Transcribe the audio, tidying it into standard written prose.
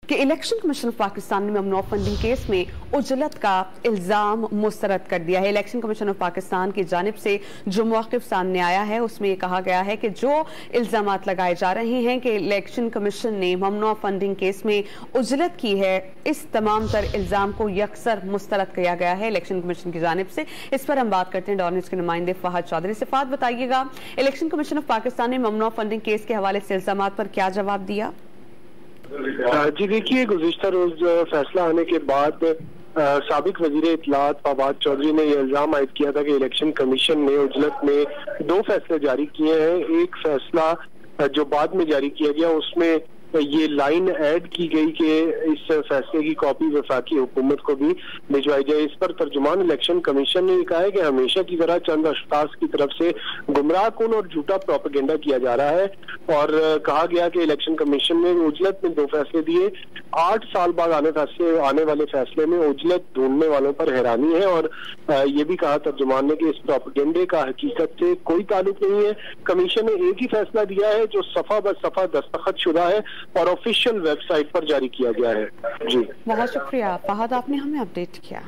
کہ election commission of Pakistan نے ممنوع فنڈنگ کیس میں عجلت کا الزام مسترد کر دیا ہے۔ الیکشن کمیشن آف پاکستان کی جانب سے جو موقف سامنے آیا ہے اس میں یہ کہا گیا ہے کہ جو الزامات لگائے جا رہے ہیں کہ الیکشن کمیشن نے ممنوع فنڈنگ کیس میں عجلت کی ہے، اس تمام تر الزام کو یکسر مسترد کیا گیا ہے الیکشن کمیشن کی جانب سے۔ اس پر ہم بات کرتے ہیں ڈان نیوز کے نمائندے فہد چودھری سے۔ فہد، بتائیے گا الیکشن کمیشن آف پاکستان نے ممنوع فنڈنگ کیس کے حوالے سے الزامات پر کیا جواب دیا؟ جی دیکھیے، گزشتہ روز فیصلہ آنے کے بعد سابق وزیر اطلاعات فواد چودھری نے یہ الزام عائد کیا تھا کہ الیکشن کمیشن نے عجلت میں 2 فیصلے جاری کیے ہیں۔ ایک فیصلہ جو بعد میں جاری کیا گیا اس میں یہ لائن ایڈ کی گئی کہ اس فیصلے کی کاپی وفاقی حکومت کو بھی بھجوائی جائے۔ اس پر ترجمان الیکشن کمیشن نے یہ کہا ہے کہ ہمیشہ کی طرح چند اشخاص کی طرف سے گمراہ کن اور جھوٹا پروپیگنڈا کیا جا رہا ہے، اور کہا گیا کہ الیکشن کمیشن نے عجلت میں 2 فیصلے دیے۔ 8 سال بعد آنے والے فیصلے میں عجلت ڈھونڈنے والوں پر حیرانی ہے، اور یہ بھی کہا ترجمان نے کہ اس پروپیگنڈے کا حقیقت سے کوئی تعلق نہیں ہے۔ کمیشن نے ایک ہی فیصلہ دیا ہے جو صفحہ بہ صفحہ دستخط شدہ ہے اور آفیشیل ویب سائٹ پر جاری کیا گیا ہے۔ جی بہت شکریہ فہد، آپ نے ہمیں اپڈیٹ کیا۔